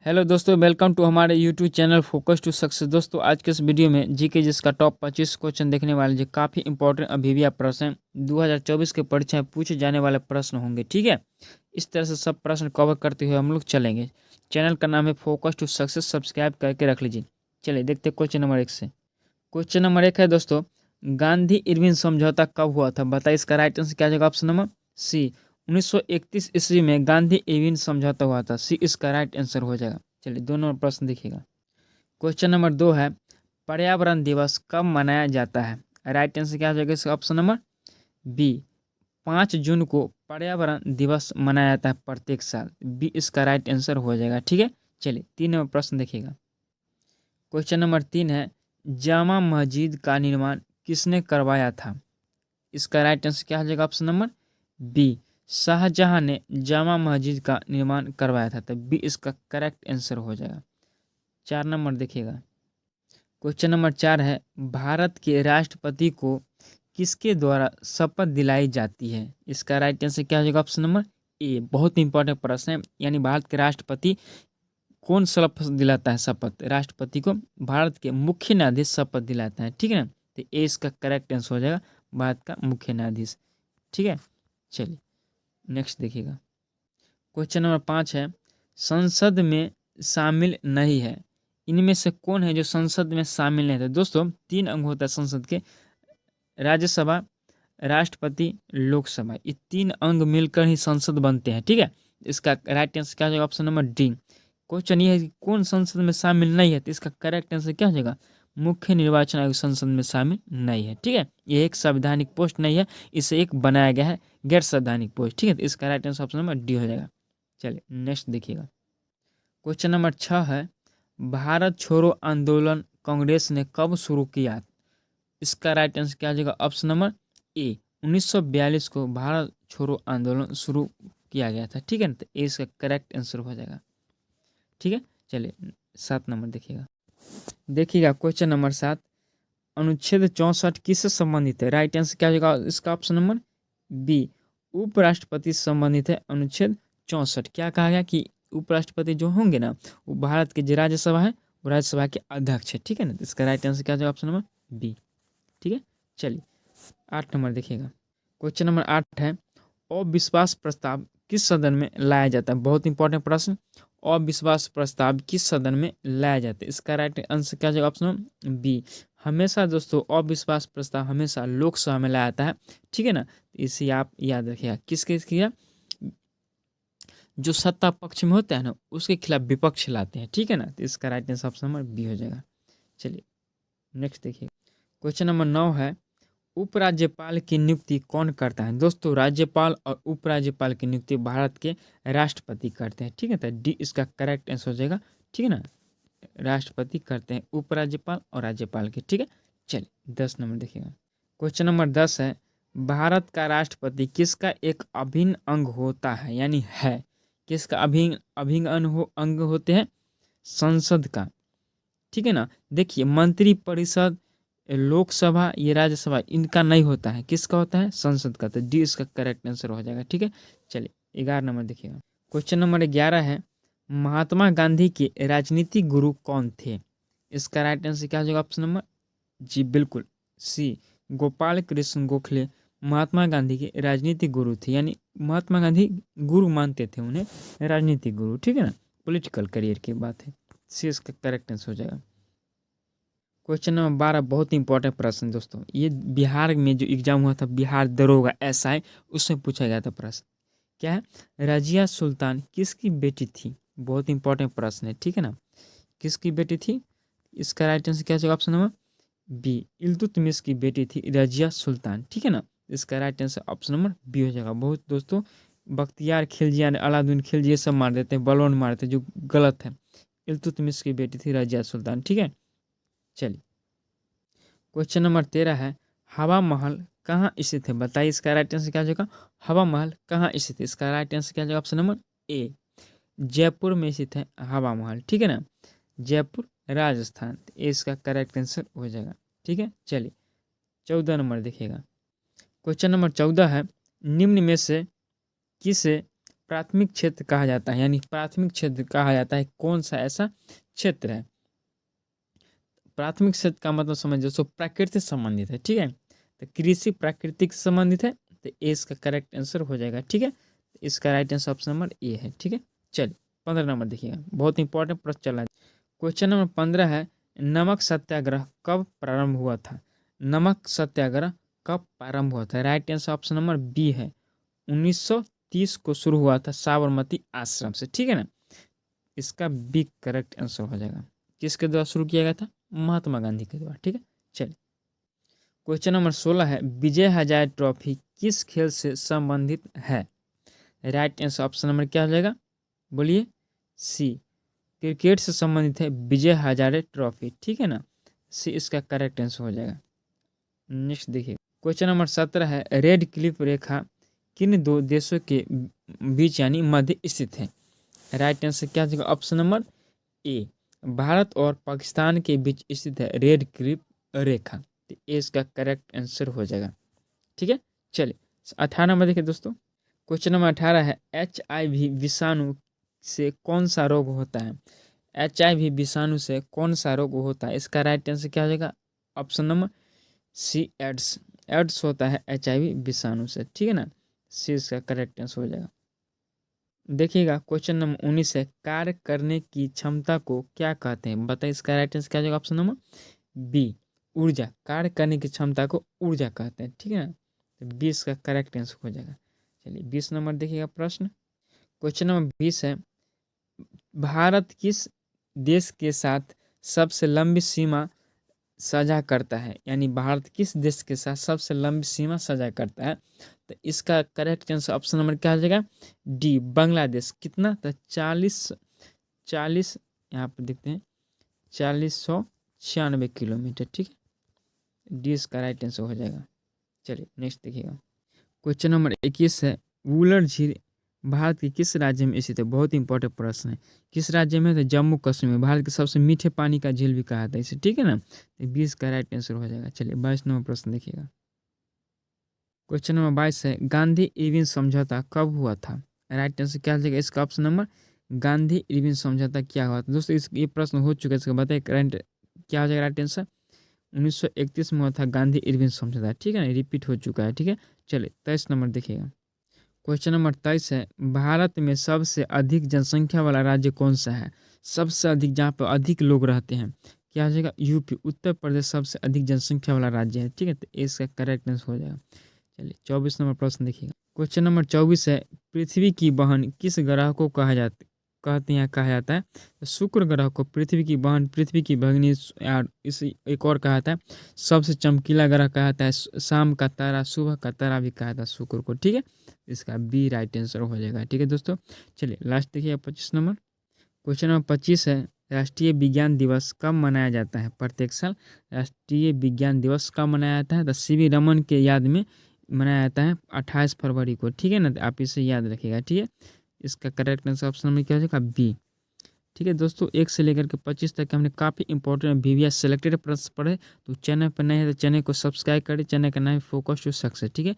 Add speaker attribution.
Speaker 1: Hello दोस्तों, welcome to हमारे YouTube channel focus to success. दोस्तों, आज के इस वीडियो में जीके जिसका टॉप 25 क्वेश्चन देखने वाले जो काफ़ी इंपॉर्टेंट अभी भी आप प्रश्न 2024 के परीक्षा में पूछे जाने वाले प्रश्न होंगे। ठीक है, इस तरह से सब प्रश्न कवर करते हुए हम लोग चलेंगे। चैनल का नाम है फोकस टू सक्सेस, सब्सक्राइब करके रख लीजिए। चलिए देखते हैं क्वेश्चन नंबर 1 से। क्वेश्चन नंबर 1 है दोस्तों, गांधी इरविन समझौता कब हुआ था? बताइए, इसका राइट आंसर क्या जाएगा? ऑप्शन नंबर सी, 1931 ईस्वी में गांधी इरविन समझौता हुआ था। सी इसका राइट आंसर हो जाएगा। चलिए दोनों प्रश्न देखिएगा। क्वेश्चन नंबर 2 है, पर्यावरण दिवस कब मनाया जाता है? राइट आंसर क्या हो जाएगा? इसका ऑप्शन नंबर बी, 5 जून को पर्यावरण दिवस मनाया जाता है प्रत्येक साल। बी इसका राइट आंसर हो जाएगा। ठीक है, चलिए 3 नंबर प्रश्न देखिएगा। क्वेश्चन नंबर 3 है, जामा मस्जिद का निर्माण किसने करवाया था? इसका राइट आंसर क्या हो जाएगा? ऑप्शन नंबर बी, शाहजहां ने जामा मस्जिद का निर्माण करवाया था। तो बी इसका करेक्ट आंसर हो जाएगा। 4 नंबर देखिएगा। क्वेश्चन नंबर 4 है, भारत के राष्ट्रपति को किसके द्वारा शपथ दिलाई जाती है? इसका राइट आंसर क्या हो जाएगा? Option number A. बहुत इंपॉर्टेंट प्रश्न है, यानी भारत के राष्ट्रपति कौन शपथ दिलाता है? शपथ राष्ट्रपति को भारत के मुख्य न्यायाधीश शपथ दिलाता है। ठीक है ना, तो ए इसका करेक्ट आंसर हो जाएगा, भारत का मुख्य न्यायाधीश। ठीक है, चलिए नेक्स्ट देखिएगा। क्वेश्चन नंबर 5 है, संसद में शामिल नहीं है, इनमें से कौन है जो संसद में शामिल नहीं था? दोस्तों 3 अंग होता है संसद के, राज्यसभा, राष्ट्रपति, लोकसभा। ये 3 अंग मिलकर ही संसद बनते हैं। ठीक है, इसका राइट आंसर क्या हो जाएगा? Option number D. क्वेश्चन ये है कि कौन संसद में शामिल नहीं है, तो इसका करेक्ट आंसर क्या हो जाएगा? मुख्य निर्वाचन आयोग संसद में शामिल नहीं है। ठीक है, ये एक संवैधानिक पोस्ट नहीं है, इसे एक बनाया गया है गैर संवैधानिक पोस्ट। ठीक है, तो इसका right answer option number D हो जाएगा। चलिए नेक्स्ट देखिएगा। क्वेश्चन नंबर 6 है, भारत छोड़ो आंदोलन कांग्रेस ने कब शुरू किया? इसका राइट आंसर क्या हो जाएगा? ऑप्शन नंबर ए, 1942 को भारत छोड़ो आंदोलन शुरू किया गया था। ठीक है ना, तो ए इसका करेक्ट आंसर हो जाएगा। ठीक है, चलिए 7 नंबर देखिएगा। देखिएगा क्वेश्चन नंबर 7, अनुच्छेद 64 किससे संबंधित है? राइट आंसर क्या हो जाएगा? इसका ऑप्शन नंबर बी, उपराष्ट्रपति से संबंधित है अनुच्छेद 64। क्या कहा गया कि उपराष्ट्रपति जो होंगे ना, वो भारत के जो राज्यसभा है वो राज्यसभा के अध्यक्ष है। ठीक है ना, तो इसका राइट आंसर क्या हो जाएगा? Option number B. ठीक है, चलिए 8 नंबर देखिएगा। क्वेश्चन नंबर 8 है, अविश्वास प्रस्ताव किस सदन में लाया जाता है? बहुत इंपॉर्टेंट प्रश्न। अविश्वास प्रस्ताव किस सदन में लाया जाता है? इसका राइट आंसर क्या जाएगा? ऑप्शन बी, हमेशा दोस्तों अविश्वास प्रस्ताव हमेशा लोकसभा में लाया जाता है। ठीक है ना, तो इसे आप याद रखिएगा। किसके खिलाफ? जो सत्ता पक्ष में होता है ना, उसके खिलाफ विपक्ष लाते हैं। ठीक है ना, तो इसका right answer option number B हो जाएगा। चलिए नेक्स्ट देखिए। क्वेश्चन नंबर 9 है, उपराज्यपाल की नियुक्ति कौन करता है? दोस्तों राज्यपाल और उपराज्यपाल की नियुक्ति भारत के राष्ट्रपति करते हैं। ठीक है, तो डी इसका करेक्ट आंसर हो जाएगा। ठीक है ना, राष्ट्रपति करते हैं उपराज्यपाल और राज्यपाल के। ठीक है, चलिए 10 नंबर देखिएगा। क्वेश्चन नंबर 10 है, भारत का राष्ट्रपति किसका एक अभिन्न अंग होता है? यानी है किसका अभिन्न अभिन्न अंग होते हैं? संसद का। ठीक है ना, देखिए मंत्रिपरिषद, लोकसभा, ये राज्यसभा, इनका नहीं होता है, किसका होता है? संसद का। तो डी इसका करेक्ट आंसर हो जाएगा। ठीक है, चलिए 11 नंबर देखिएगा। क्वेश्चन नंबर 11 है, महात्मा गांधी के राजनीतिक गुरु कौन थे? इसका राइट आंसर क्या हो जाएगा? ऑप्शन नंबर जी, बिल्कुल सी, गोपाल कृष्ण गोखले महात्मा गांधी के राजनीतिक गुरु थे। यानी महात्मा गांधी गुरु मानते थे उन्हें, राजनीतिक गुरु। ठीक है ना, पॉलिटिकल करियर की बात है। सी इसका करेक्ट आंसर हो जाएगा। क्वेश्चन नंबर 12 बहुत इंपॉर्टेंट प्रश्न दोस्तों, ये बिहार में जो एग्जाम हुआ था, बिहार दरोगा एसआई, उसमें पूछा गया था प्रश्न। क्या है? रजिया सुल्तान किसकी बेटी थी? बहुत इंपॉर्टेंट प्रश्न है। ठीक है ना, किसकी बेटी थी? इसका राइट आंसर क्या होगा? ऑप्शन नंबर बी, इल्तुतमिश की बेटी थी रजिया सुल्तान। ठीक है ना, इसका right answer option number B हो जाएगा। बहुत दोस्तों बख्तियार खिलजी, अलाउद्दीन खिलजी, ये सब मार देते हैं, बलून मारते हैं, जो गलत है। इल्तुतमिश की बेटी थी रजिया सुल्तान। ठीक है, चलिए क्वेश्चन नंबर 13 है, हवा महल कहाँ स्थित है? बताइए, इसका राइट आंसर क्या हो जाएगा? हवा महल कहाँ स्थित है? इसका राइट आंसर क्या हो जाएगा? ऑप्शन नंबर ए, जयपुर में स्थित है हवा महल। ठीक है ना, जयपुर राजस्थान। ए इसका करेक्ट आंसर हो जाएगा। ठीक है, चलिए 14 नंबर देखिएगा। क्वेश्चन नंबर 14 है, निम्न में से किसे प्राथमिक क्षेत्र कहा जाता है, यानी प्राथमिक क्षेत्र कहा जाता है कौन सा ऐसा क्षेत्र है। प्राथमिक क्षेत्र का मतलब समझ दोस्तों प्रकृति से संबंधित है, ठीक है। तो कृषि प्राकृतिक से संबंधित है, तो ए इसका करेक्ट आंसर हो जाएगा, ठीक है। इसका right answer option number A है, ठीक है। चलिए 15 नंबर देखिएगा, बहुत इंपॉर्टेंट प्रश्न चल रहा है। क्वेश्चन नंबर 15 है, नमक सत्याग्रह कब प्रारंभ हुआ था? नमक सत्याग्रह कब प्रारंभ हुआ था? Right answer option number B है, 1930 को शुरू हुआ था साबरमती आश्रम से, ठीक है ना। इसका बी करेक्ट आंसर हो जाएगा। किसके द्वारा शुरू किया गया था? महात्मा गांधी के द्वारा, ठीक है। चलिए क्वेश्चन नंबर 16 है, विजय हजारे ट्रॉफी किस खेल से संबंधित है? राइट आंसर ऑप्शन नंबर क्या हो जाएगा? बोलिए। सी, क्रिकेट से संबंधित है विजय हजारे ट्रॉफी, ठीक है ना। सी इसका करेक्ट आंसर हो जाएगा। नेक्स्ट देखिए क्वेश्चन नंबर 17 है, रेड क्लिफ रेखा किन दो देशों के बीच यानी मध्य स्थित है? राइट आंसर क्या हो जाएगा? ऑप्शन नंबर ए, भारत और पाकिस्तान के बीच स्थित है रेड क्लिफ रेखा, तो ए इसका करेक्ट आंसर हो जाएगा, ठीक है। चलिए 18 नंबर देखिए दोस्तों, क्वेश्चन नंबर 18 है, HIV विषाणु से कौन सा रोग होता है? HIV विषाणु से कौन सा रोग होता है? इसका राइट आंसर क्या हो जाएगा? Option number C, AIDS. AIDS होता है HIV विषाणु से, ठीक है ना। सी इसका करेक्ट आंसर हो जाएगा। देखिएगा क्वेश्चन नंबर 19 है, कार्य करने की क्षमता को क्या कहते हैं? बताइए इसका राइट आंसर क्या हो जाएगा? ऑप्शन नंबर बी, ऊर्जा। कार्य करने की क्षमता को ऊर्जा कहते हैं, ठीक है ना। तो 20 का करेक्ट आंसर हो जाएगा। चलिए 20 नंबर देखिएगा प्रश्न, क्वेश्चन नंबर 20 है, भारत किस देश के साथ सबसे लंबी सीमा साझा करता है? यानी भारत किस देश के साथ सबसे लंबी सीमा साझा करता है? तो इसका करेक्ट आंसर ऑप्शन नंबर क्या हो जाएगा? डी, बांग्लादेश। कितना? तो 40 यहाँ पर देखते हैं 4096 किलोमीटर, ठीक है। डी इसका राइट आंसर हो जाएगा। चलिए नेक्स्ट देखिएगा, क्वेश्चन नंबर 21 है, वुलर झील भारत के किस राज्य में स्थित है? बहुत इंपॉर्टेंट प्रश्न है। किस राज्य में? तो जम्मू कश्मीर। भारत के सबसे मीठे पानी का झील भी कहा जाता है इसे, ठीक है ना। तो 20 का राइट आंसर हो जाएगा। चलिए 22 नंबर प्रश्न देखिएगा, क्वेश्चन नंबर 22 है, गांधी इरविन समझौता कब हुआ था? राइट आंसर क्या हो जाएगा? इसका ऑप्शन नंबर गांधी इरविन समझौता क्या हुआ था? दोस्तों ये प्रश्न हो चुका है, इसका बताइए करंट क्या हो जाएगा राइट आंसर? 1931 में हुआ था गांधी इरविन समझौता, ठीक है ना, रिपीट हो चुका है, ठीक है। चलिए 23 नंबर देखिएगा, क्वेश्चन नंबर 23 है, भारत में सबसे अधिक जनसंख्या वाला राज्य कौन सा है? सबसे अधिक, जहाँ पर अधिक लोग रहते हैं, क्या हो जाएगा? यूपी, उत्तर प्रदेश सबसे अधिक जनसंख्या वाला राज्य है, ठीक है। तो इसका करेक्ट आंसर हो जाएगा। चलिए 24 नंबर प्रश्न देखिएगा, क्वेश्चन नंबर 24 है, पृथ्वी की बहन किस ग्रह को कहते हैं कहा जाता है? तो शुक्र ग्रह को पृथ्वी की बहन, पृथ्वी की भगिनी, और इस एक और कहा जाता है सबसे चमकीला ग्रह कहा जाता है, शाम का तारा, सुबह का तारा भी कहा जाता है शुक्र को, ठीक है। इसका बी राइट आंसर हो जाएगा, ठीक है दोस्तों। चलिए लास्ट देखिए 25 नंबर, क्वेश्चन नंबर 25 है, राष्ट्रीय विज्ञान दिवस कब मनाया जाता है प्रत्येक साल? राष्ट्रीय विज्ञान दिवस कब मनाया जाता है? तो CV रमन के याद में मनाया जाता है 28 फरवरी को, ठीक है ना। तो आप इसे याद रखिएगा, ठीक है। इसका करेक्ट आंसर ऑप्शन में क्या हो जाएगा? बी, ठीक है दोस्तों। 1 से लेकर के 25 तक हमने काफ़ी इंपॉर्टेंट VVS सेलेक्टेड प्रश्न पढ़े। तो चैनल पर नए हैं तो चैनल को सब्सक्राइब करें, चैनल का नाम फोकस टू सक्सेस, ठीक है।